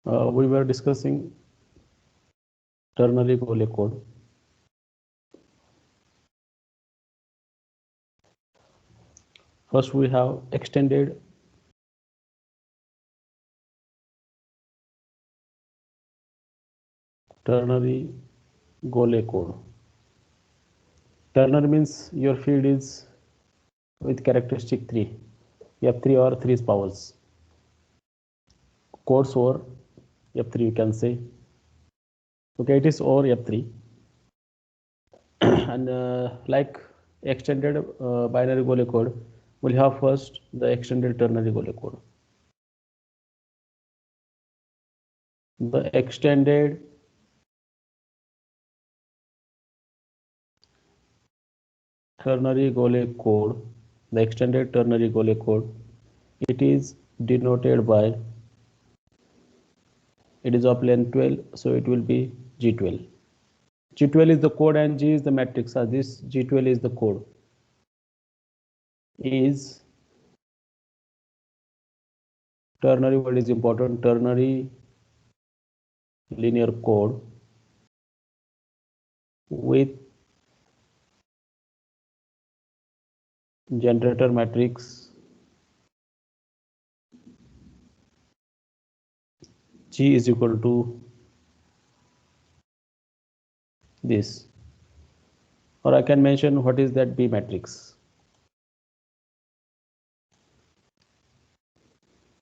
we were discussing ternary Golay code. First, we have extended ternary Golay code. Ternary means your field is with characteristic 3. You have 3 or 3 powers. Codes over F3 you can say. Okay, it is over F3. And like extended binary Golay code, we'll have first the extended ternary Golay code. The extended ternary Golay code, the extended ternary Golay code, it is denoted by, it is of length 12, so it will be G12. G12 is the code and G is the matrix. So this G12 is the code. Is ternary, what is important? Ternary linear code with generator matrix G is equal to this, or I can mention what is that B matrix,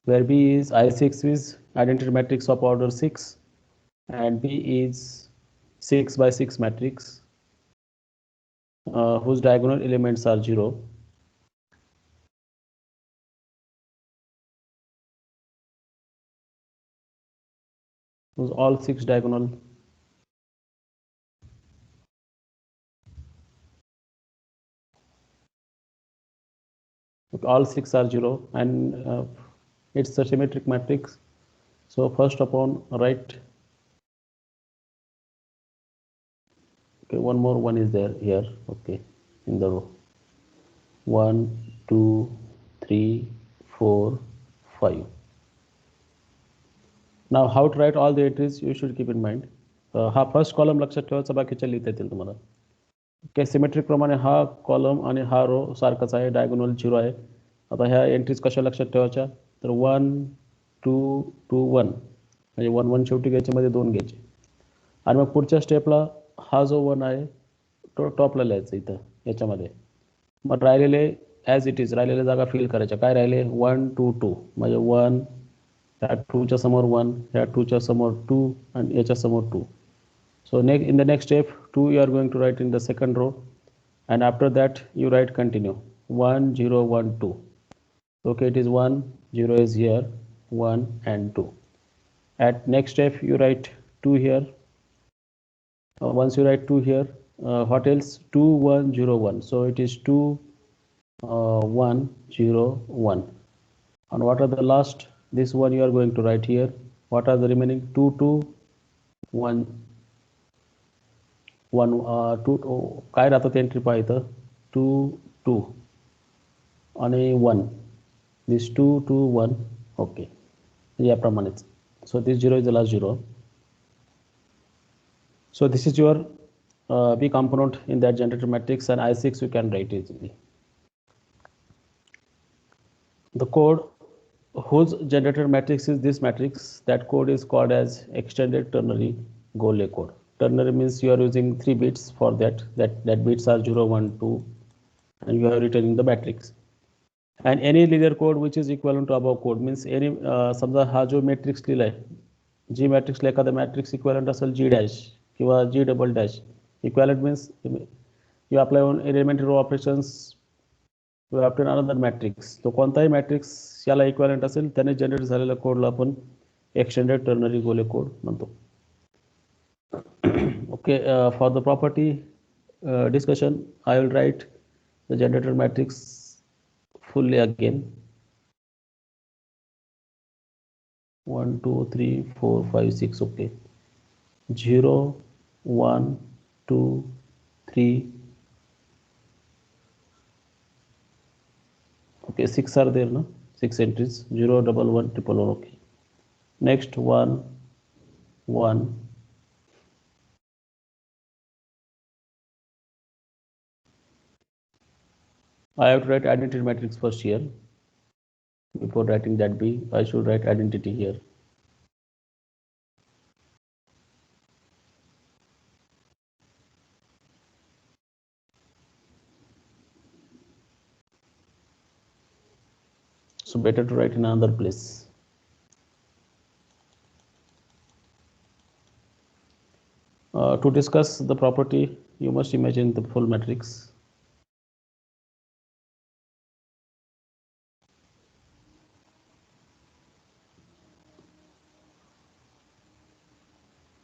where B is I6 is identity matrix of order 6 and B is 6 by 6 matrix whose diagonal elements are 0. Whose all 6 diagonal all 6 are 0 and it's a symmetric matrix. So first upon write, okay, one more one is there here, okay, in the row 1 2 3 4 5. Now how to write all the entries you should keep in mind. हा first column लक्षात ठेवायचा, बाकीच्या लिहिता येतील तुम्हाला. Okay, symmetric प्रमाणे हा column आणि हा रो सारखाच आहे, डायगोनल 0 आहे. आता ह्या एंट्रीज कशा लक्षात ठेवायच्या, तर 1 2 2 1 म्हणजे 1 1 शेवटी घ्यायचे, मध्ये 2 घ्यायचे आणि मग पुढच्या स्टेपला हा जो 1 आहे तो टॉपला लिहायचा इथं याच्यामध्ये. मग राहिलेले ॲज इट इज राहिलेल्या जागा फिल करायच्या. काय राहिले 1 2 2 म्हणजे 1, ह्या 2च्या समोर 1, ह्या 2च्या समोर 2 आणि याच्या समोर 2. So in the next step 2 you are going to write in the second row and after that you write continue 1 0 1 2. Okay, it is 1 0 is here 1 and 2. At next step you write 2 here. Once you write 2 here, what else, 2 1 0 1. So it is 2 1 0 1. And what are the last, this one you are going to write here. What are the remaining 2 2 1 1 2 काय राहतात entry पहा इथं 2 2 आणि 1, this 2 2 1. Okay, याप्रमाणेच. So this 0 is the last 0. So this is your B component in that generator matrix, and I6 you can write easily. The code whose generator matrix is this matrix, that code is called as extended ternary Golay code. Ternary means you are using 3 bits for that bits are 0 1 2 and you are written in the matrix. And any linear code which is equivalent to above code means any समजा हा जो matrix लिहिलाय G मॅट्रिक्सला एखादा matrix equivalent असेल G dash किंवा G double dash. Equivalent means you apply on elementary row operations you obtain another matrix. तो कोणताही matrix याला equivalent असेल त्याने जनरेट झालेल्या कोडला आपण एक्सटेंडेड टर्नरी गोले कोड म्हणतो. Okay, for the property discussion I will write the generator matrix fully again. 1 2 3 4 5 6. okay, 0 1 2 3. okay, 6 are there, no? 6 entries, 0 1 1 1 1. okay, next 1 1. I have to write identity matrix first here. Before writing that B, I should write identity here. So better to write in another place. To discuss the property, you must imagine the full matrix.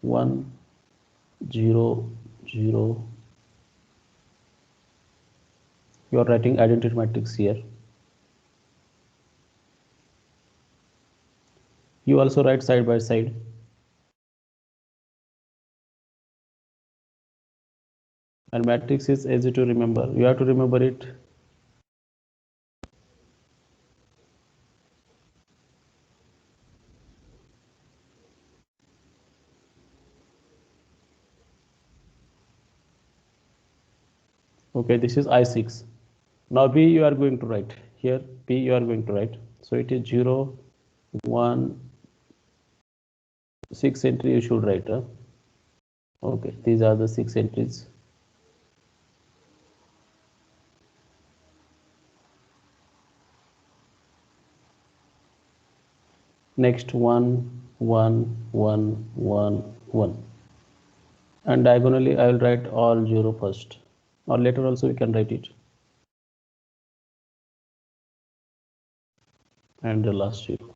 One, 0, 0. You are writing identity matrix here. You also write side by side. And matrix is easy to remember. You have to remember it. Okay, this is I6. Now B you are going to write. Here B you are going to write. So it is 0, 1, 6 entry you should write. Okay, these are the 6 entries. Next 1, 1, 1, 1, 1. And diagonally I will write all 0 first. Or later also we can write it. And the last 0.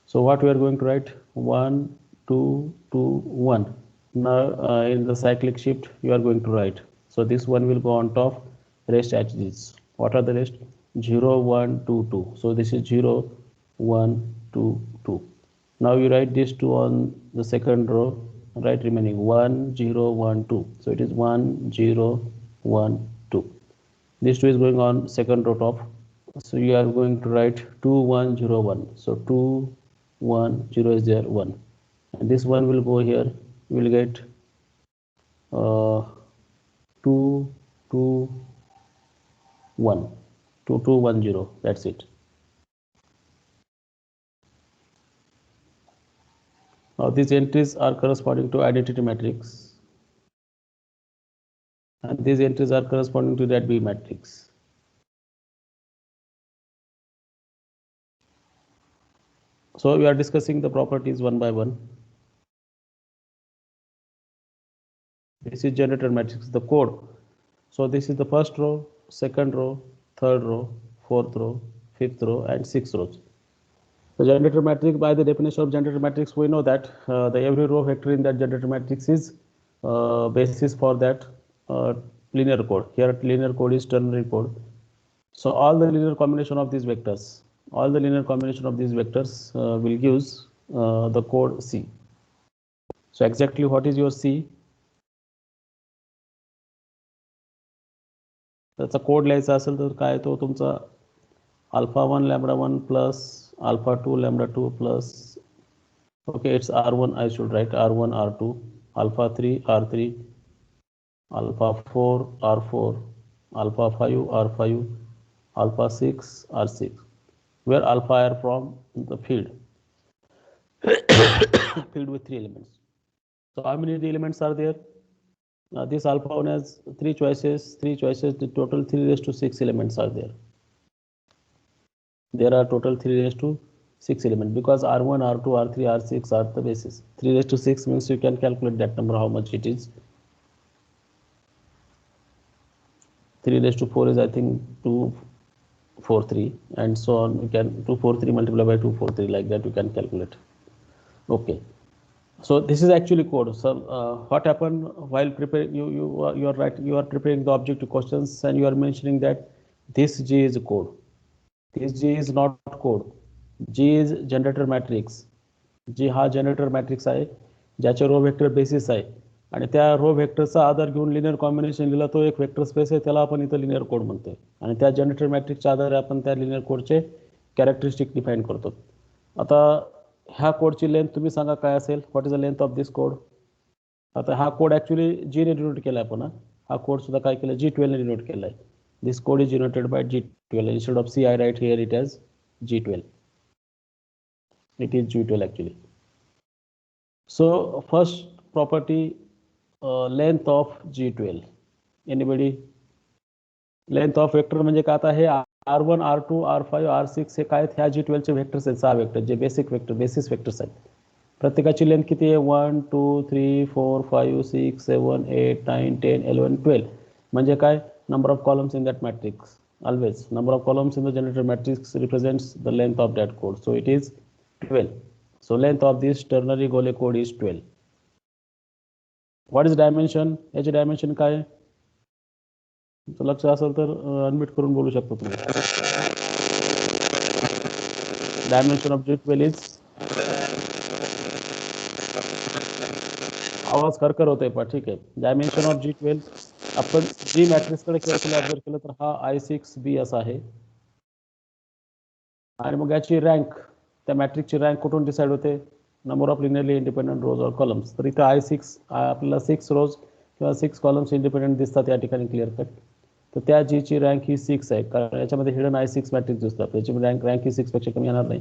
So what we are going to write? 1, 2, 2, 1. Now in the cyclic shift you are going to write. So this one will go on top, rest as this. What are the rest? 0, 1, 2, 2. So this is 0, 1, 2, 2. Now you write this 2 on the second row, right, remaining 1, 0, 1, 2. So it is 1, 0, 1, 2. This 2 is going on second row top. So you are going to write 2, 1, 0, 1. So 2, 1, 0 is there, 1. And this one will go here. You will get 2, 2, 1. 2, 2, 1, 0. That's it. Now these entries are corresponding to identity matrix. And these entries are corresponding to that B matrix. So we are discussing the properties one by one. This is generator matrix, the code. So this is the first row, second row, third row, fourth row, fifth row, and sixth rows. The generator matrix, by the definition of generator matrix, we know that the every row vector in that generator matrix is basis for that linear code. Here linear code is ternary code. So all the linear combination of these vectors, will use the code C. So exactly what is your C? त्याचा code लिहायचा असेल तर काय तो तुमचा α1 λ1 plus α2 λ2 plus okay it's r1 I should write r1 r2 α3 r3 α4 r4 α5 r5 α6 r6 where alpha are from the field filled with 3 elements. So how many elements are there? This alpha 1 has 3 choices, the total 3 raised to 6 elements are there. There are total 3 raised to 6 elements because R1, R2, R3, R6 are the basis. 3 raised to 6 means you can calculate that number, how much it is. 3 raised to 4 is I think 243 and so on. You can 243 multiplied by 243 like that you can calculate. Okay. So this is actually code. So what happened while preparing, you are preparing the objective questions and you are mentioning that this G is code. This G is not code. G is generator matrix. G हा generator matrix आहे ज्याचे row vector basis आहे आणि त्या रो वेक्टरचा आधार घेऊन linear combination लिहिला तो एक वेक्टर स्पेस आहे त्याला आपण इथं लिनियर कोड म्हणतोय आणि त्या जनरेटर मॅट्रिक्सच्या आधारे आपण त्या लिनियर कोडचे कॅरेक्टरिस्टिक डिफाइन करतो. आता ह्या कोडची लेंथ तुम्ही सांगा काय असेल, what is the length of this code. आता हा कोड ॲक्च्युली जीने डिनोट केला आहे आपण. हा कोड सुद्धा काय केलं, G12 ने डिनोट केला आहे. This code is denoted by G12. Instead of C I write here it as G12. It is G12 actually. So first property, length of G12. Anybody? Length of vector म्हणजे काय, आता हे R1 R2 R5 R6 हे काय आहेत, ह्या G12 चे vectors आहेत, 6 vector जे basic vector basis vectors आहेत. प्रत्येकाची लेंथ किती आहे, 1 2 3 4 5 6 7 8 9 10 11 12. म्हणजे काय, number of columns in that matrix. Always number of columns in the generator matrix represents the length of that code, so it is 12. So length of this ternary Golay code is 12. What is dimension? याचे dimension काय आहे, तुमचं लक्ष असेल तर unmute करून बोलू शकतो तुम्ही. डायमेन्शन ऑफ G12 इज, आवाज करकर होतोय पण ठीक आहे. डायमेन्शन ऑफ G12 आपण जी मॅट्रिक्सकडे केअरफुली ऑब्झर्व केलं तर हा I6B असा आहे. आणि मग याची रँक, त्या मॅट्रिक्सची रँक कुठून डिसाईड होते, number of linearly independent rows or columns. तर इथं I6 आपल्याला 6 रोज किंवा 6 कॉलम्स इंडिपेंडंट दिसतात या ठिकाणी क्लिअर कट. तर त्या जीची रँक ही 6 आहे, कारण याच्यामध्ये हिडन I6 मॅट्रिक्स दिसतात, त्याची रँक ही 6 पेक्षा कमी येणार नाही.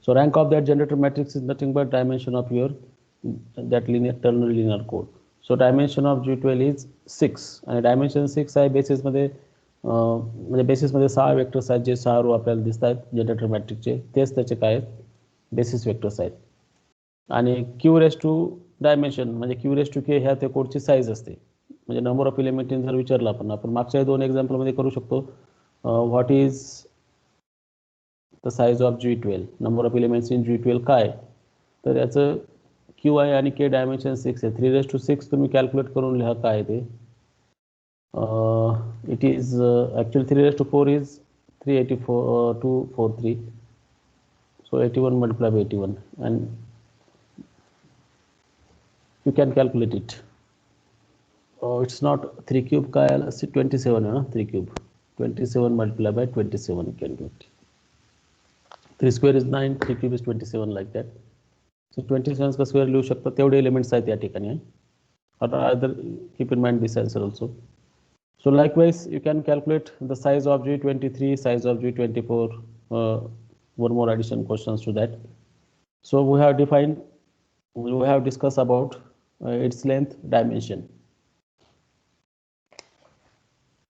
So rank of that generator matrix is nothing but dimension of your that linear ternary linear code. So dimension of G12 is 6 आणि डायमेन्शन 6 आहे. बेसिसमध्ये म्हणजे बेसिसमध्ये 6 वेक्टर्स आहेत, जे 6 रो आपल्याला दिसत आहेत जनरेटर मॅट्रिक्सचे, तेच त्याचे काय आहेत, बेसिस वेक्टर्स आहेत. आणि Q रेस टू डायमेन्शन म्हणजे Q रेस टू K ह्या त्या कोडची साईज असते. म्हणजे नंबर ऑफ एलिमेंट जर विचारलं आपण मागच्या 2 एक्झाम्पलमध्ये करू शकतो, what is the size of G12, number of elements in G12 काय, तर याचं QI आणि K डायमेन्शन 6 आहे. 3⁶ तुम्ही कॅल्क्युलेट करून लिहा काय ते. It is actually 3⁴ is 384 243. So 81 multiplied by 81 and you can calculate it. It's not 3 cube काय आलं, 27 आहे ना, 3 cube 27 multiplied by 27 you can do it. 3 square is 9, 3 cube is 27 like that. So 27 का स्क्वेअर लिहू शकता, तेवढे एलिमेंट्स आहेत या ठिकाणी. Either keep in mind this answer also. So likewise you can calculate the size of G23, size of G24. One more addition questions to that. So we have discussed about its length, dimension.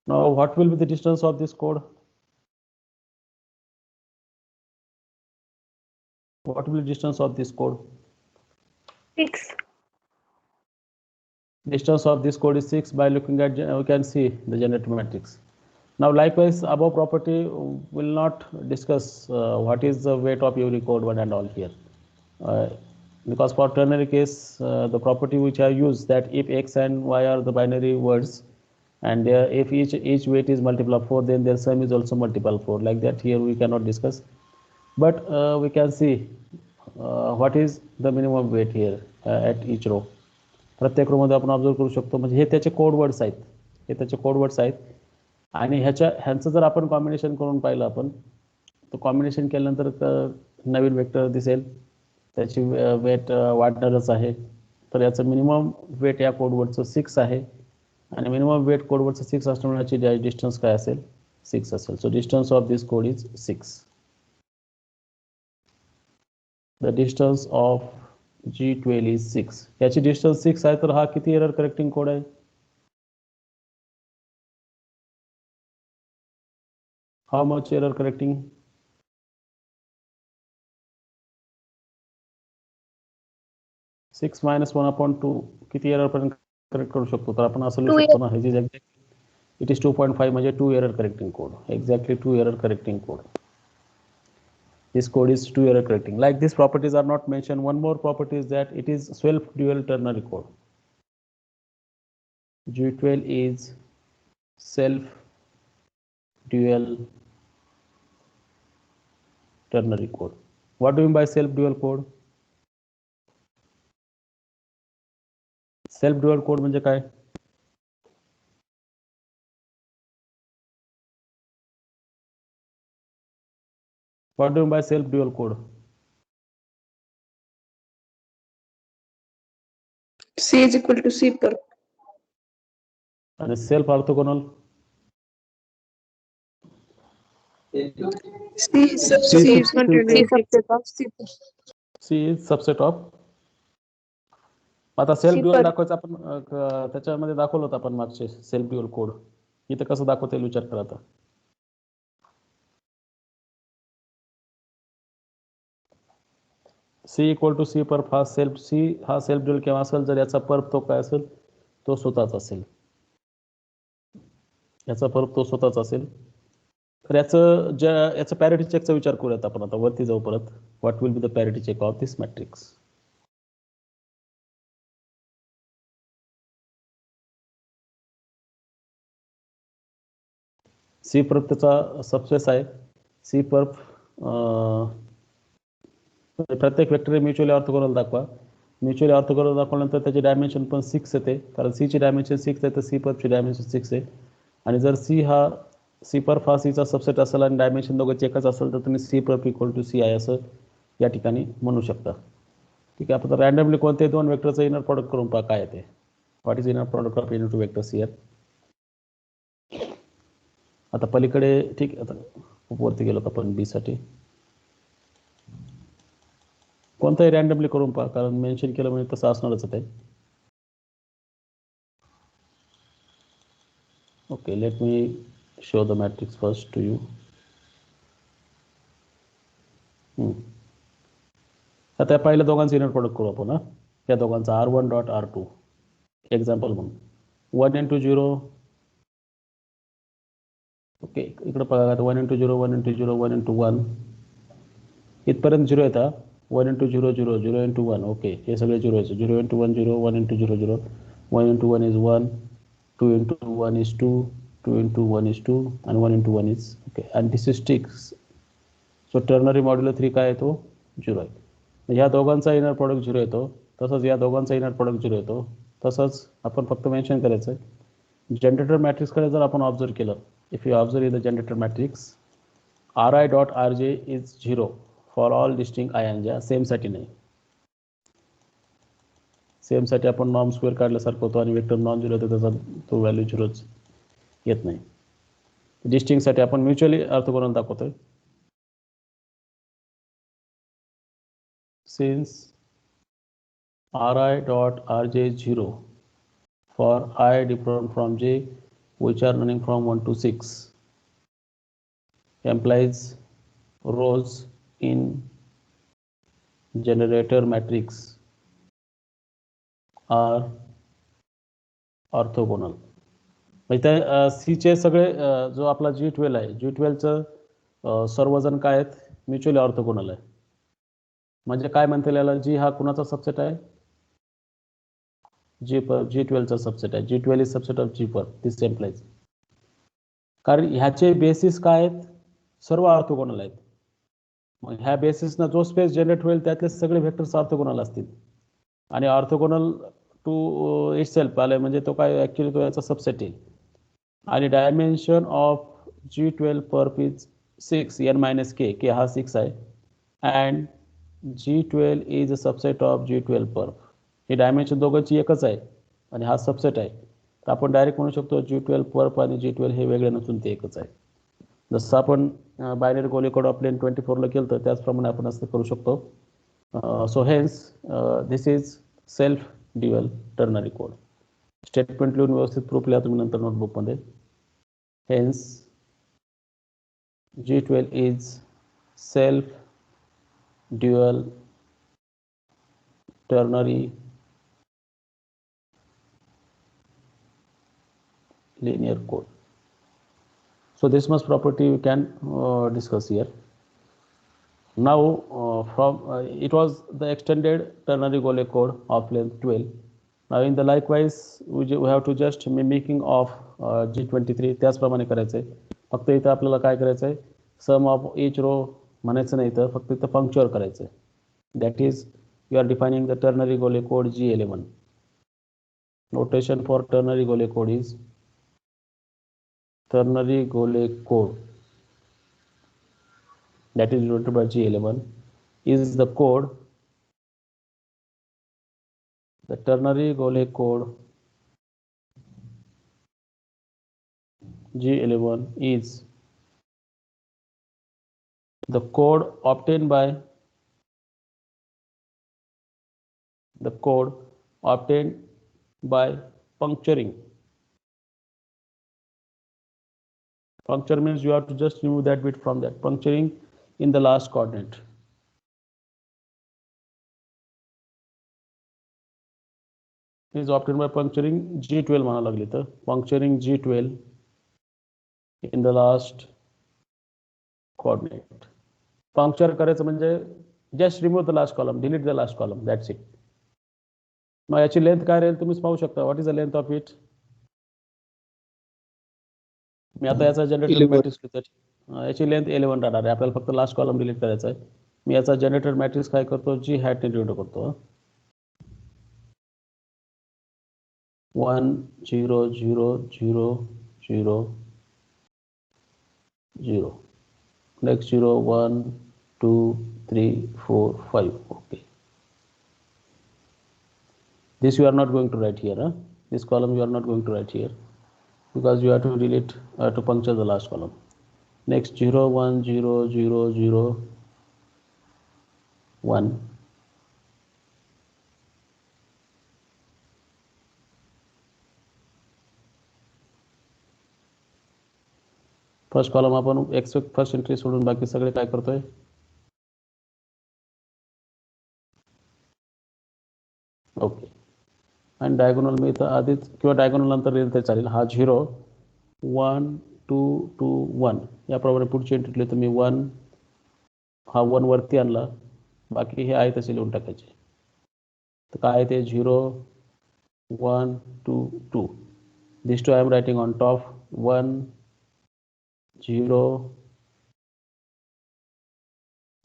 Now what will be the distance of this code? What will be the distance of this code? 6. Distance of this code is 6. By looking at, we can see the generator matrix. Now likewise above property will not discuss what is the weight of every code one and all here, because for ternary case the property which I use, that if X and Y are the binary words and if each weight is multiple of 4, then their sum is also multiple of 4, like that. Here we cannot discuss, but we can see what is the minimum weight here at each row. प्रत्येक रोमध्ये आपण observe करू शकतो. म्हणजे हे त्याचे code words आहेत, हे त्याचे code words आहेत. आणि ह्यांचं जर आपण कॉम्बिनेशन करून पाहिलं आपण, तर कॉम्बिनेशन केल्यानंतर नवीन वेक्टर दिसेल, त्याची वेट वाढणारच आहे. तर याचं मिनिमम वेट या कोडवर्डचं 6 आहे आणि मिनिमम वेट कोडवर्डचं 6 असल्यामुळे याची डिस्टन्स काय असेल, 6 असेल. सो distance of this code is 6. The distance of G12 is 6. याची डिस्टन्स 6 आहे, तर हा किती एरर करेक्टिंग कोड आहे? How much error correcting? 6 - 1/2 किती एरर पर्यंत करेक्ट करू शकतो? तर आपण असं लिहू शकतो ना, ह्याची इट इज 2.5 म्हणजे 2 error correcting code. Exactly 2 error correcting code. This code is 2 error correcting. Like these properties are not mentioned. One more property is that it is self dual ternary code. G12 is self dual ternary code. What do you mean by self dual code? Self dual code म्हणजे काय? What do you mean by self dual code? C is equal to C per. आणि self orthogonal C is subset of C per. C is subset of. आता self dual per. दाखवायचं आपण त्याच्यामध्ये दाखवलं होतं आपण मागचे सेल्फ ड्युअल कोड. इथं कसं दाखवता येईल विचार करा आता. सी इक्वल टू सी परफ हा सेल्फ ड्युअल केव्हा असेल जर याचा परफ तो काय असेल तो स्वतःच असेल. याचा परफ तो स्वतःच असेल. तर याचं पॅरिटी चेकचा विचार करूयात आपण आता. वरती जाऊ परत. What will be the parity check of this matrix. C perp त्याचा सबसेस आहे. सी परफ प्रत्येक वेक्टर म्युच्युअली ऑर्थोगोनल दाखवा. म्युच्युअली ऑर्थोगोनल दाखवल्यानंतर त्याची डायमेन्शन पण 6 येते, कारण सीची डायमेन्शन 6 आहे तर सी परफची डायमेन्शन 6 आहे. आणि जर सी परफ हा सीचा सबसेट असेल आणि डायमेन्शन दोघांची एकच असेल तर तुम्ही सी परफ इक्वल टू सी आहे असं या ठिकाणी म्हणू शकता. ठीक आहे. आपण रॅन्डमली कोणते दोन वेक्टरचं इनर प्रॉडक्ट करून पहा काय येते. What is inner product of any two vectors here. आता पलीकडे ठीक आहे. आता खूप वरती गेलो आपण बी साठी. कोणताही रॅन्डमली करून पहा, कारण मेन्शन केलं म्हणजे तसं असणारच आहे. Okay, let me show the matrix first to you. आता पहिल्या दोघांचं इनर प्रोडक्ट करू आपण. या दोघांचा R1 डॉट R2 एक्झाम्पल म्हणून 1 into 0. ओके, इकडे बघा 1 into 0 1 into 0 1 into 1 इथपर्यंत 0 येतात. 1 into 0 0 0 into 1. ओके, हे सगळे 0 आहे. 0 into 1 0 1 into 0 0 1 into 1 is 1 2 into 1 is 2 2 into 1 is 2 and 1 into 1 is okay, and this is 6. So ternary modulo 3 काय येतो 0 आहे. ह्या दोघांचा इनर प्रॉडक्ट 0 येतो. तसंच या दोघांचा इनर प्रॉडक्ट 0 येतो. तसंच आपण फक्त मेन्शन करायचं जनरेटर मॅट्रिक्सकडे जर आपण ऑब्झर्व केलं, if you observe in the generator matrix Ri dot Rj is 0 for all distinct ion. ज्या सेमसाठी नाही, सेमसाठी आपण नॉर्म स्क्वेअर काढल्यासारखं होतो आणि वेक्टर नॉन झिरो होतो त्याचा तो व्हॅल्यू झिरोच येत नाही. डिस्टिंक्टसाठी आपण म्युच्युअली ऑर्थोगोनल दाखवतोय. Since Ri dot Rj is 0 for I different from j which are running from 1 to 6 implies rows in generator matrix are orthogonal. म्हणजे सीचे सगळे जो आपला G12 आहे, G12चं सर्वजण काय आहेत म्युच्युअली ऑर्थोगोनल आहे. म्हणजे काय म्हणता येईल याला, जी हा कुणाचा सबसेट आहे G12चा सबसेट आहे. G12 is subset of G पर. दिस एम्प्लाइज, कारण ह्याचे बेसिस काय आहेत सर्व ऑर्थोगोनल आहेत. मग ह्या बेसिसना जो स्पेस जनरेट होईल त्यातले सगळे व्हेक्टर्स ऑर्थोगोनल असतील. आणि ऑर्थोगोनल टू इटसेल्फ आले म्हणजे तो काय ॲक्च्युली तो याचा सबसेट येईल. आणि dimension of G12 परफ is 6 n-k. के हा 6 आहे. And G12 is a subset of G12 perp. ही डायमेन्शन दोघांची एकच आहे आणि हा सबसेट आहे. तर आपण डायरेक्ट म्हणू शकतो G12 परफ आणि G12 हे वेगळे नसून ते एकच आहे. जसं आपण बायनरी गोले कोड ऑफ प्लेन 24ला केलं तर त्याचप्रमाणे आपण असं करू शकतो. So hence this is self dual ternary code. Statement लिहून व्यवस्थित प्रूफ लिहा तुम्ही नंतर नोटबुकमध्ये. Hence G12 is self dual ternary linear code. So this much property we can discuss here. Now it was the extended ternary Golay code of length 12. Now in the likewise we have to just mimicking of G23 त्याचप्रमाणे करायचं आहे. फक्त इथं आपल्याला काय करायचं आहे, सम of each row म्हणायचं नाही, तर फक्त इथं पंक्च्युअर करायचं आहे. That is you are defining the ternary Golay code G11. Notation for ternary Golay code is ternary Golay code that is denoted by G11 is the code The ternary Golay code G11 is the code obtained by puncturing. Puncture means you have to just remove that bit from that. Puncturing in the last coordinate. Is obtained by puncturing G12 म्हणा लागली तर puncturing G12 in the last coordinate. Puncture करायचं म्हणजे just remove the last column, delete the last column, that's it. मग याची length काय राहील तुम्हीच पाहू शकता. What is the length of it? मी आता याचा जनरेटर मॅट्रिक्स लिहितो. याची लेंथ 11 राहणार आहे. आपल्याला फक्त लास्ट कॉलम डिलीट करायचा आहे. मी याचा जनरेटर मॅट्रिक्स काय करतो? जी हॅटने डिनोट करतो. 1 0 0 0 0 0 next 0 1 2 3 4 5. Okay, this you are not going to write here, huh? This column you are not going to write here because you have to delete to puncture the last column. Next 0 1 0 0 0 1. First column आपण expect first entry सोडून बाकी सगळे काय करतोय? Okay. आणि diagonal मी इथं आधीच किंवा डायगोनल नंतर लिहिलं तरी चालेल. हा 0 1 2 2 1 याप्रमाणे पुढची एंट्री लिहितो मी. 1 हा 1 वरती आणला, बाकी हे आहे तसे लिहून टाकायचे. तर काय आहे ते? 0 1 2 2. This two I am writing on top. 1 0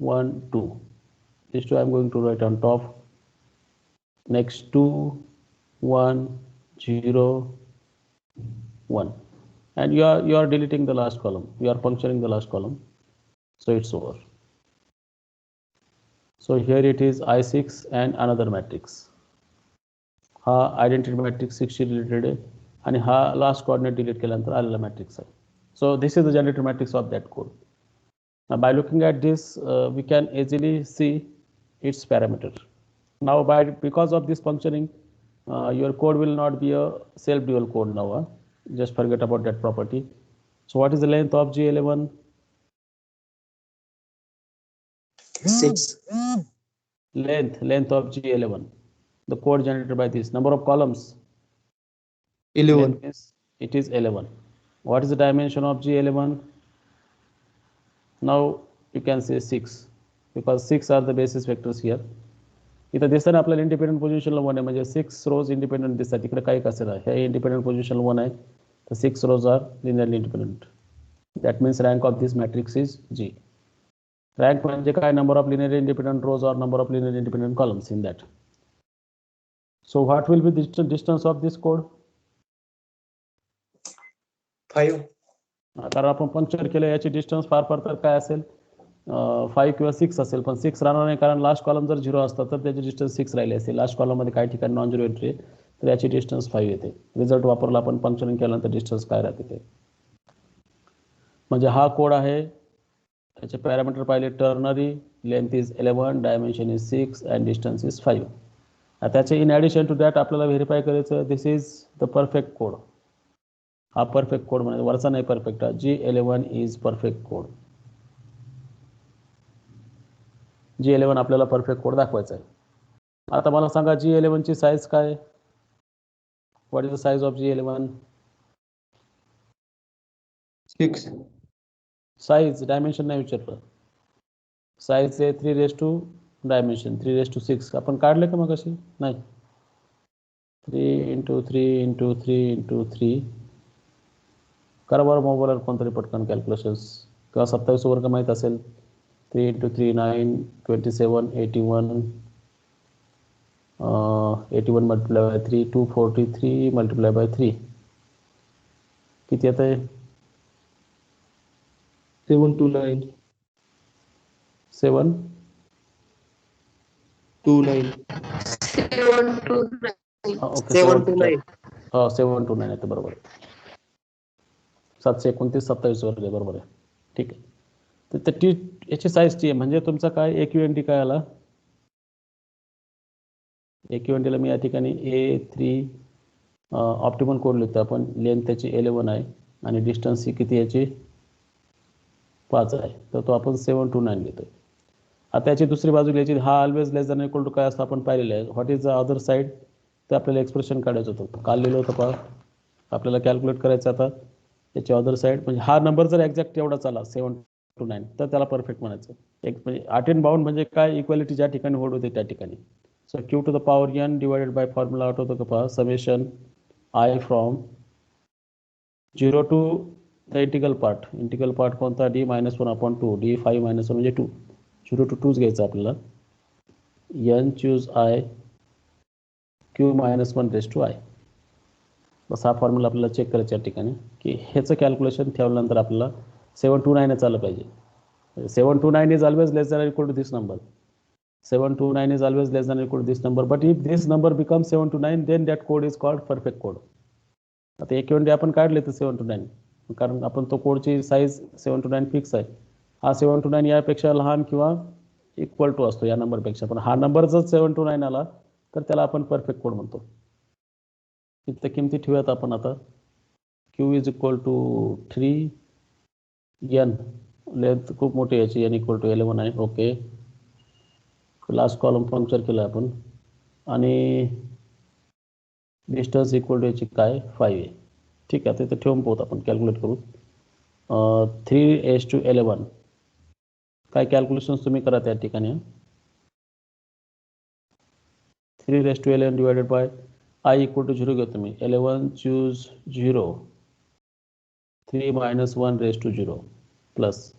1 2. This two I am going to write on top. Next 2 1 0 1, and you are deleting the last column. You are puncturing the last column, so it's over. So here it is I6 and another matrix. हा identity matrix 6 related आहे आणि हा last coordinate delete केल्यानंतर आलेला matrix आहे. So this is the generator matrix of that code. Now by looking at this, we can easily see its parameter. Now because of this puncturing, your code will not be a self-dual code now. Just forget about that property. So what is the length of G11? 6. Length of G11. The code generated by this. Number of columns? 11. It is 11. What is the dimension of G11? Now you can say 6, because 6 are the basis vectors here. इथं दिसतं ना आपल्याला independent पोझिशनला 1 आहे, म्हणजे 6 रोज independent दिसतात. इकडे काही असेल, हे इंडिपेंडंट पोझिशन 1 आहे, तर 6 rows are linearly independent. That means rank of this matrix is G. Rank म्हणजे काय? Number of linear independent rows or number of linear independent columns in that. So what will be the distance of this code? 5. कारण आपण puncture केलं, याची distance फार फार तर काय असेल? 5 किंवा 6 असेल, पण 6 राहणार नाही, कारण लास्ट कॉलम जर 0 असता तर त्याची डिस्टन्स 6 राहिली असेल. लास्ट कॉलममध्ये काही ठिकाणी नॉन झिरो एंट्री आहे, तर याची डिस्टन्स 5 येते. रिझल्ट वापरला आपण पंक्चरिंग केल्यानंतर डिस्टन्स काय राहते ते. म्हणजे हा कोड आहे. त्याचे पॅरामीटर पाहिले, ternary, length is 11, dimension is 6 and distance is 5. त्याचे इन ॲडिशन टू दॅट आपल्याला व्हेरीफाय करायचं, this is the perfect code. हा परफेक्ट कोड म्हणजे वरचा नाही perfect. G11 is perfect code. G11 आपल्याला परफेक्ट कोड दाखवायचा आहे. आता मला सांगा G11 ची साईज काय? What is the size of G11? 6. Size, dimension नाही विचारलं. साईज आहे 3 डायमेन्शन 3/6. आपण काढले का मग अशी? नाही. 3 × 3 × 3 × 3. करा बरं मोबाईलवर कोणतरी पटकन कॅल्क्युलेशन्स, किंवा 27 वर्ग माहीत असेल. 3 × 3 9 27 81 81 मल्टिप्लाय बाय 3 243 मल्टिप्लाय बाय 3 किती येत आहे? 729. 7 29. ओके 729. 729 आहे, बरोबर आहे. 729 27 वर्ग आहे, बरोबर आहे. ठीक आहे. तर टी याची साईज टी आहे, म्हणजे तुमचा काय AQNT काय आला? AQNT ला मी या ठिकाणी A3 ऑप्टिमल कोड लिहितो आपण. लेंथ त्याची 11 आहे आणि डिस्टन्स ही किती याची 5 आहे, तर तो आपण 729 लिहितो. आता याची दुसरी बाजू घ्यायची. हा always less than equal to काय असतं आपण पाहिलेलं आहे. What is the other side, ते आपल्याला एक्सप्रेशन काढायचं होतं. काल लिहिलं होतं पहा, आपल्याला कॅल्क्युलेट करायचं. आता याची अदर साईड म्हणजे हा नंबर जर एक्झॅक्ट एवढा आला 729 तर त्याला परफेक्ट म्हणायचं. एक म्हणजे आर्ट अँड बाउंड म्हणजे काय, इक्वॅलिटी ज्या ठिकाणी होल्ड होते त्या ठिकाणी. So q to the power n divided by formula आठवतो का पहा, summation I from 0 to the integral part कोणता, d-1/2, d5 - 1 म्हणजे 2, 0 to 2 घ्यायचं आपल्याला. n choose I q - 1 raise to I. बस हा फॉर्म्युला आपल्याला चेक करायचा या ठिकाणी, की ह्याचं कॅल्क्युलेशन ठेवल्यानंतर आपल्याला 729 आलं पाहिजे. 729 is always less than equal to this number. 729 is always less than or equal to this number, but if this number becomes 729 then that code is called perfect code. आता AQNT आपण काढले तर 729, कारण आपण तो कोडची साईज 729 फिक्स आहे. हा 729 यापेक्षा लहान किंवा इक्वल टू असतो या नंबरपेक्षा, पण हा नंबर जर 729 आला तर त्याला आपण परफेक्ट कोड म्हणतो. इथं किमती ठेवूयात आपण. आता Q is equal to 3n, length खूप मोठी याची, n इक्वल टू 11 आहे. ओके, लास्ट कॉलम पंक्चर केलं आपण, आणि डिस्टन्स इक्वल टू याची काय 5 आहे. ठीक आहे, तिथे ठेवून पोहोत आपण कॅल्क्युलेट करू. 3:11 काय कॅल्क्युलेशन्स तुम्ही करा त्या ठिकाणी. 3:11 divided by I equal to 0 घेतो मी. 11 choose 0, 3 - 1 raise to 0 plus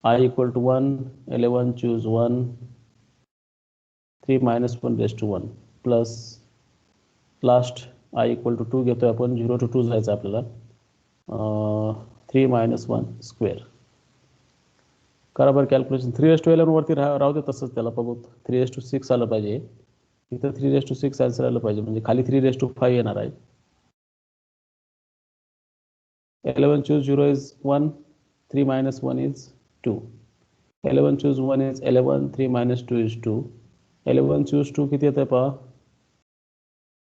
I equal to 1, 11 choose 1, 3 - 1 raise to 1 plus last I equal to 2 घेतोय आपण. 0 to 2 जायचं आपल्याला. 3 - 1 स्क्वेअर. करा बरं कॅल्क्युलेशन. 3:11 वरती राहू दे तसंच, त्याला बघू. 3:6 आलं पाहिजे इथं. 3:6 आन्सर आलं पाहिजे, म्हणजे खाली 3:5 येणार आहे. 11 choose 0 is 1, 3 - 1 is 2. 11 choose 1 is 11, 3 - 2 is 2. 11 choose 2 किती येतं पहा,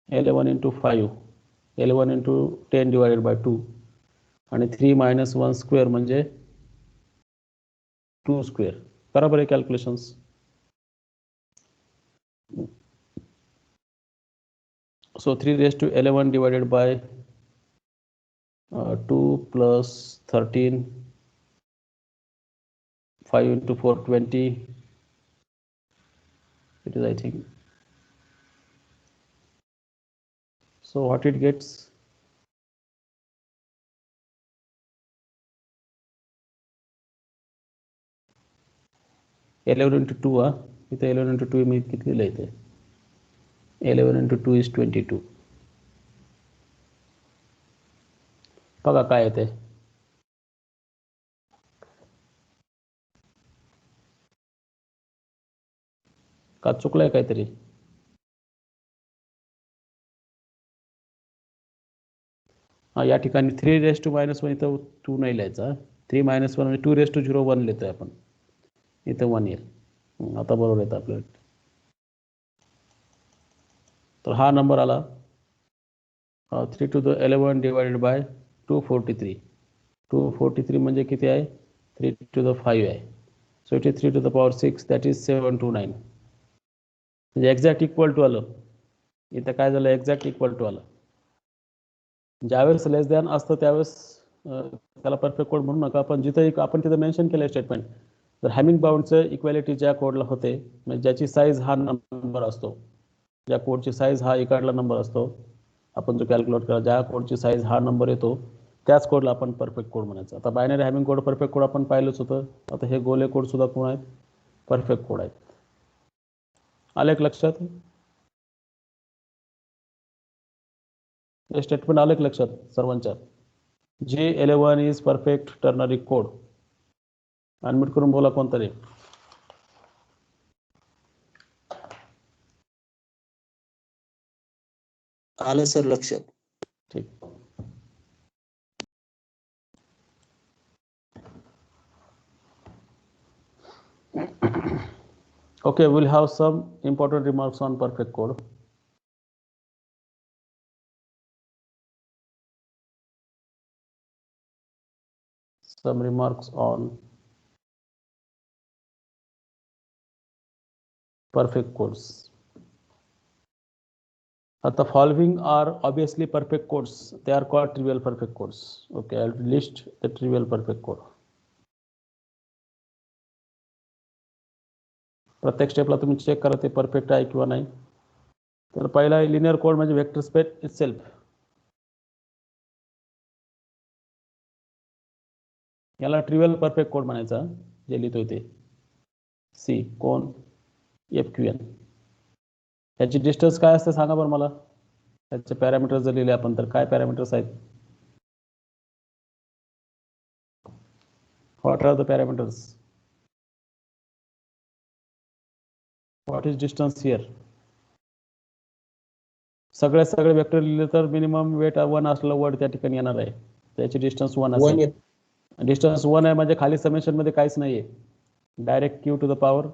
11 into 5, 11 into 10 divided by 2, आणि 3 - 1 स्क्वेअर म्हणजे 2 स्क्वेअर. करा बरे calculations. So 3:11 divided bye 2 plus 13, 5 into 4 20. It is, I think, so what it gets, (11 into 2) इथे 11 into 2 मी किती लिहिलं इथे. 11 into 2 is 22. बघा काय येते. का चुकलंय काहीतरी. हा, या ठिकाणी 3:-1 इथं 2 नाही लिहायचा. 3 - 1 म्हणजे 2:01 लिहितोय आपण इथं, 1 येईल. आता बरोबर येतं आपल्याला. तर हा नंबर आला 3^11 डिवायडेड बाय 243. 243 म्हणजे किती आहे, 3^5 आहे. So it is 3^6, that is 729. म्हणजे एक्झॅक्ट इक्वल टू आलं. इथं काय झालं, एक्झॅक्ट इक्वल टू आलं. ज्यावेळेस लेस दॅन असतं त्यावेळेस त्याला परफेक्ट कोड म्हणू नका. पण जिथं आपण तिथं मेन्शन केलं स्टेटमेंट, तर हॅमिंग बाउंडचं इक्वॅलिटी ज्या कोडला होते, म्हणजे ज्याची साईज हा नंबर असतो, ज्या कोडची साईज हा इकडला नंबर असतो, आपण जो कॅल्क्युलेट करा, ज्या कोडची साईज हा नंबर येतो त्याच कोडला आपण परफेक्ट कोड म्हणायचं. आता binary Hamming code perfect code आपण पाहिलंच होतं. आता हे गोले कोड सुद्धा कोण आहेत, परफेक्ट कोड आहेत. आलं एक लक्षात, हे स्टेटमेंट आलं एक लक्षात सर्वांच्या. G11 is perfect ternary code. Unmute करून बोला कोणतरी. आलं सर लक्षात. ठीक. Okay, we'll have some important remarks on perfect code. Some remarks on perfect codes. The following are obviously perfect codes. They are called trivial perfect codes. Okay, I'll list the trivial perfect code. प्रत्येक स्टेपला तुम्ही check करा ते perfect आहे किंवा नाही. तर पहिला लिनियर कोड म्हणजे वेक्टर स्पेस इटसेल्फ. याला ट्रिवियल परफेक्ट कोड म्हणायचा जे लिहितोय ते. सी कोण FQN. याची डिस्टन्स काय असते सांगा बरं मला. त्याचे पॅरामीटर्स जर लिहिले आपण तर काय पॅरामीटर्स आहेत. What are the parameters. What is distance here. सगळे वेक्टर लिहिले तर मिनिमम वेट 1 असलेलं वर्ड त्या ठिकाणी येणार आहे. त्याची डिस्टन्स 1 असेल. डिस्टन्स 1 आहे म्हणजे खाली समेशन मध्ये काहीच नाहीये. Direct Q to the power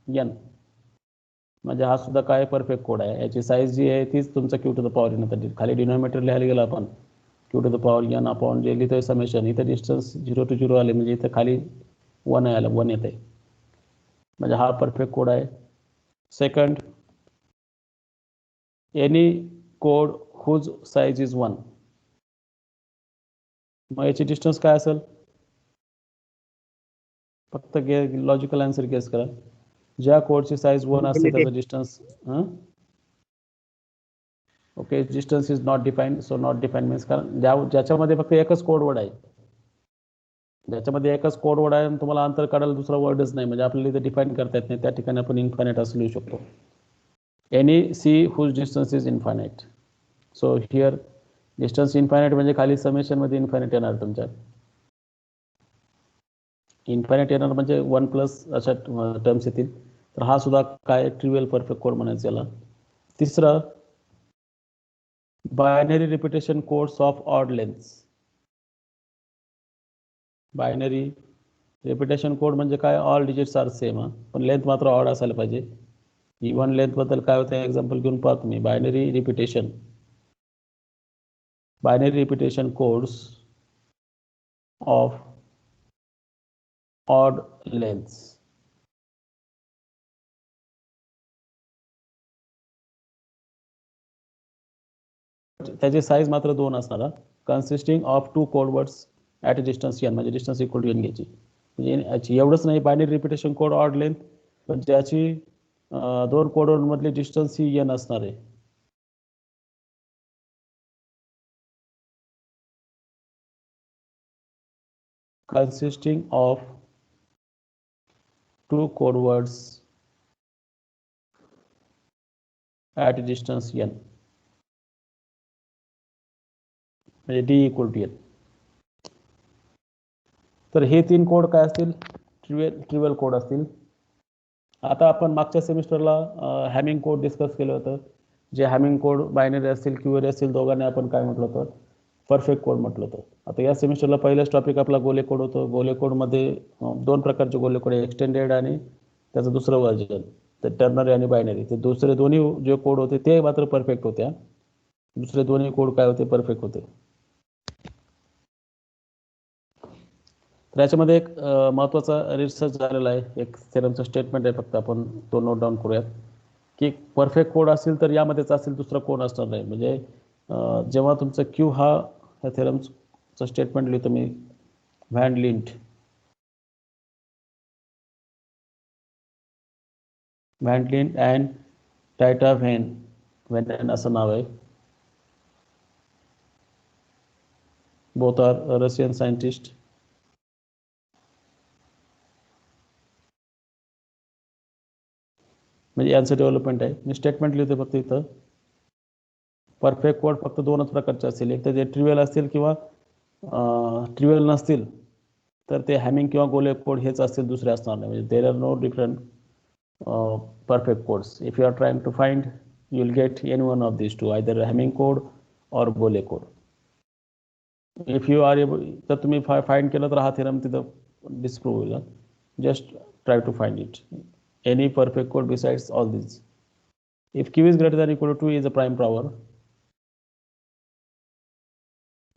N. म्हणजे हा सुद्धा काय परफेक्ट कोड आहे. याची साईज जी आहे तीच तुमचा Q to the power N. तर खाली डिनॉमिनेटर लिहायला गेला आपण Q to the power N upon जे लिहितोय समेशन. इथे डिस्टन्स 0 to 0 आले म्हणजे इथे खाली 1 आलं 1 येते. म्हणजे हा परफेक्ट कोड आहे. Second, any code whose size is 1. मग याची डिस्टन्स काय असेल. फक्त लॉजिकल आन्सर गेस करा. ज्या कोडची साईज 1 असते त्याचा distance. Okay, distance is not defined. So not defined means कारण ज्याच्यामध्ये फक्त एकच कोड वर्ड आहे. ज्याच्यामध्ये एकच कोड वर्ड आहे आणि तुम्हाला अंतर काढायला दुसरा वर्डच नाही म्हणजे आपल्याला इथे डिफाईन करता येत नाही. त्या ठिकाणी आपण इन्फायनाईट असं लिहू शकतो. Any C whose distance is infinite. So here distance infinite म्हणजे खाली समेशन मध्ये इन्फायनाईट येणार तुमच्यात. इन्फायनाईट येणार म्हणजे 1+ अशा टर्म्स येतील. तर हा सुद्धा काय ट्रिवियल परफेक्ट कोड म्हणायचं याला. तिसरं, binary repetition codes of odd lengths. Binary repetition code म्हणजे काय. ऑल डिजिट्स आर सेम पण लेंथ मात्र ऑड असायला पाहिजे. इव्हन लेंथ बद्दल काय होतं एक्झाम्पल घेऊन पाहतो तुम्ही. Binary repetition codes of odd lengths. त्याची साईज मात्र 2 असणार. Consisting of 2 code words at a distance N. म्हणजे डिस्टन्स इक्वल टू N घ्यायची. म्हणजे याची एवढंच नाही binary repetition code odd length पण ज्याची 2 कोड वर्ड मधली डिस्टन्स ही N असणार आहे. consisting of 2 code words at distance N. म्हणजे D equal to N. तर हे 3 कोड काय असतील. ट्रिवियल कोड असतील. आता आपण मागच्या सेमिस्टरला हॅमिंग कोड डिस्कस केलं होतं. जे हॅमिंग कोड बायनरी असतील क्युअरी असतील दोघांनी आपण काय म्हटलं होतं. परफेक्ट कोड म्हटलं होतं. आता या सेमिस्टरला पहिलाच टॉपिक आपला गोले कोड होतं. गोले कोडमध्ये 2 प्रकारचे गोले कोड, एक्सटेंडेड आणि त्याचं दुसरं व्हर्जन. तर टर्नरी आणि बायनरी. ते दुसरे दोन्ही जे कोड होते ते मात्र परफेक्ट होत्या. दुसरे दोन्ही कोड काय होते परफेक्ट होते. तर याच्यामध्ये एक महत्त्वाचा रिसर्च झालेला आहे. एक थेरमचं स्टेटमेंट आहे. फक्त आपण तो नोट डाऊन करूयात की परफेक्ट कोड असेल तर यामध्येच असेल दुसरा कोड असणार नाही. म्हणजे जेव्हा तुमचं क्यू हा ह्या थेरमचं स्टेटमेंट लिहितो मी. Van Lint and Tietavainen असं नाव आहे. Both are Russian scientist. म्हणजे यांचं डेव्हलपमेंट आहे. मी स्टेटमेंट लिहितो फक्त इथं. परफेक्ट कोड फक्त 2च प्रकारचे असतील. एक तर जे ट्रिवियल असतील किंवा ट्रिवियल नसतील तर ते हॅमिंग किंवा गोले कोड हेच असतील, दुसरे असणार नाही. म्हणजे there are no different perfect codes. If you are trying to find you will get any one of these two, either Hamming code or Golay code. If you are able, तर तुम्ही find केलं तर हा theorem तिथं disprove होईल. Just try to find it. Any perfect code besides all these. If q is greater than or equal to 2 is a prime power.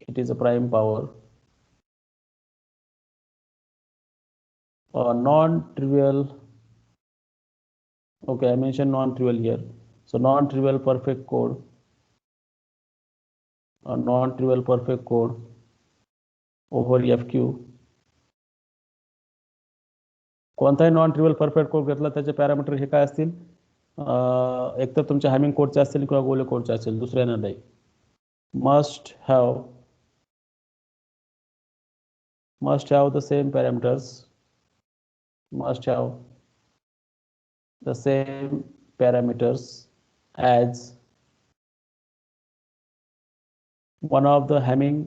It is a prime power. Non-trivial. Okay, I mentioned non-trivial here. So non-trivial perfect code. A non-trivial perfect code over FQ. कोणताही non trivial perfect code घेतला त्याचे parameter हे काय असतील, एकतर तुमच्या Hamming कोडचे असतील किंवा गोले कोडचे असतील, दुसऱ्याने नाही. Must have the same parameters, must have the same parameters as one of the Hamming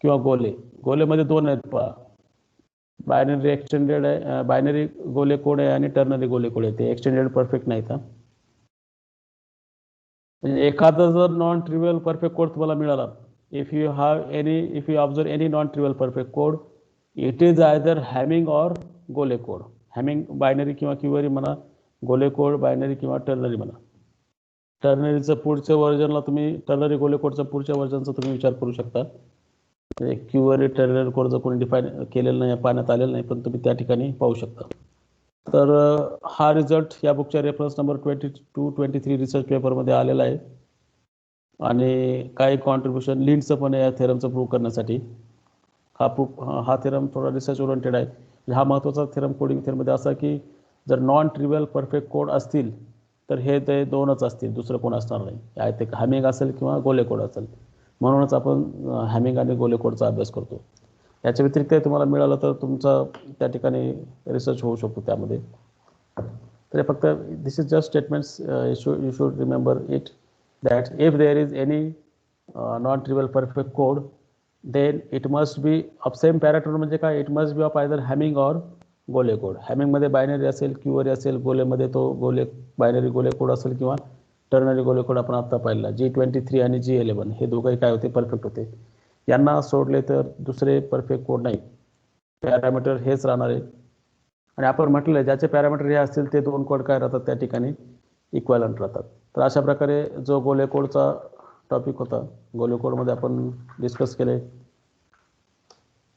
किंवा गोले मध्ये दोन आहेत पहा, बायनरी एक्सटेंडेड आहे, बायनरी गोले कोड आहे आणि टर्नरी गोले कोड आहे. ते एक्सटेंडेड परफेक्ट नाहीत. म्हणजे एखादा जर नॉन ट्रिव्हियल परफेक्ट कोड तुम्हाला मिळाला, if you observe any non trivial perfect code, it is either Hamming or Golay code. Hamming binary किंवा क्युअरी म्हणा, गोले कोड बायनरी किंवा टर्नरी म्हणा. टर्नरीचं पुढच्या व्हर्जनला तुम्ही, टर्नरी गोले कोडच्या पुढच्या व्हर्जनचा तुम्ही विचार करू शकता. क्युअरी टर्नरी कोड जर कोणी डिफाईन केलेलं नाही, पाहण्यात आलेलं नाही, पण तुम्ही त्या ठिकाणी पाहू शकता. तर हा रिझल्ट या बुकच्या रेफरन्स नंबर 22-23 रिसर्च पेपरमध्ये आलेला आहे आणि काही कॉन्ट्रीब्युशन लिंकचं पण या थेरमचं प्रूव्ह करण्यासाठी. हा थेरम थोडा रिसर्च ओरिएंटेड आहे. हा महत्त्वाचा थेरम कोडिंग थेरममध्ये असा की जर नॉन ट्रिव्हियल परफेक्ट कोड असतील तर हे ते दोनच असतील, दुसरं कोण असणार नाही. ते हॅमिंग असेल किंवा गोले कोड असेल. म्हणूनच आपण हॅमिंग आणि गोले कोडचा अभ्यास करतो. याच्या व्यतिरिक्त तुम्हाला मिळालं तर तुमचा त्या ठिकाणी रिसर्च होऊ शकतो त्यामध्ये. तर फक्त this is just statements, you should remember it that if there is any non trivial perfect code then it must be of same parameter. म्हणजे काय, it must be of either Hamming or Golay code. हॅमिंगमध्ये binary असेल, क्युअरी असेल, गोलेमध्ये तो binary गोले code असेल किंवा ternary गोले code आपण आता पाहिला. G23 आणि G11 हे दोघंही काय होते, परफेक्ट होते. यांना सोडले तर दुसरे परफेक्ट कोड नाही, पॅरामीटर हेच राहणार आहे. आणि आपण म्हटलं ज्याचे पॅरामीटर हे असतील ते दोन कोड काय राहतात, त्या ठिकाणी इक्वॅलंट राहतात. तर अशा प्रकारे जो गोले कोडचा टॉपिक होता, गोले कोडमध्ये आपण डिस्कस केले.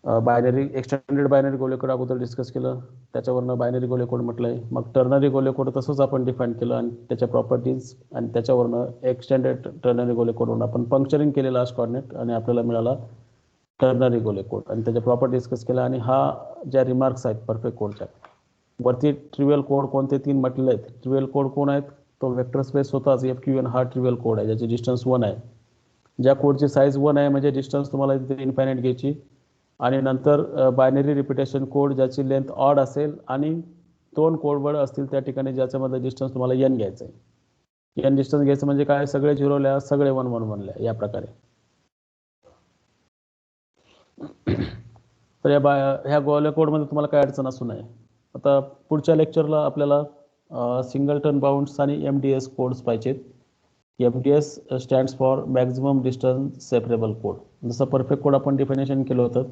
बायनरी एक्सटेंडेड बायनरी गोले कोड अगोदर डिस्कस केलं, त्याच्यावरनं बायनरी गोले कोड म्हटलंय. मग टर्नरी गोले कोड तसंच आपण डिफाईन केलं आणि त्याच्या प्रॉपर्टीज, आणि त्याच्यावरनं एक्सटेंडेड टर्नरी गोले कोडवरून आपण पंक्चरिंग केलेला लास्ट कॉर्डिनेट आणि आपल्याला मिळाला टर्नरी गोले कोड आणि त्याच्या प्रॉपर्टी डिस्कस केला. आणि हा ज्या रिमार्क्स आहेत परफेक्ट कोडच्या वरती, ट्रिव्हियल कोड कोणते 3 म्हटलेले आहेत. ट्रिव्हियल कोड कोण आहेत, तो वेक्टर स्पेस स्वतःच FQN हा ट्रिव्हियल कोड आहे ज्याची डिस्टन्स 1 आहे. ज्या कोडची साईज 1 आहे म्हणजे डिस्टन्स तुम्हाला इथे इन्फायनाईट घ्यायची. आणि नंतर बायनरी रिपिटेशन कोड ज्याची लेंथ ऑड असेल आणि 2 कोडवर्ड असतील त्या ठिकाणी ज्याच्यामध्ये डिस्टन्स तुम्हाला n घ्यायचं आहे. n डिस्टन्स घ्यायचं म्हणजे काय, सगळे 0 लिहा, सगळे 1 1 1 लिहा, या प्रकारे. तर ह्या गोले कोडमध्ये तुम्हाला काय अडचण असू नये. आता पुढच्या लेक्चरला आपल्याला सिंगलटन बाउंड्स आणि MDS कोड्स पाहिजेत. MDS stands for maximum distance separable code. जसं परफेक्ट कोड आपण डिफिनेशन केलं होतं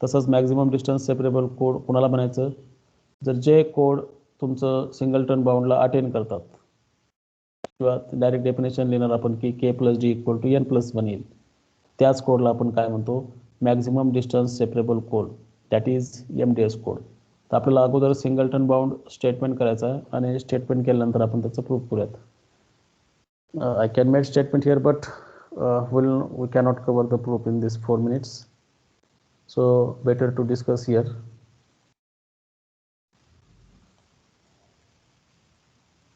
तसंच मॅक्झिमम डिस्टन्स सेपरेबल कोड कुणाला बनायचं, जर जे कोड तुमचं सिंगलटन बाउंडला अटेन करतात, किंवा डायरेक्ट डेफिनेशन लिहिणार आपण की K+D = N+1 येईल, त्याच कोडला आपण काय म्हणतो, maximum distance separable code, that is MDS code. तर आपल्याला अगोदर सिंगलटन बाउंड स्टेटमेंट करायचं आहे आणि स्टेटमेंट केल्यानंतर आपण त्याचं प्रूफ करूयात. I can make statement here, but we cannot cover the proof in this 4 minutes. So better to discuss here.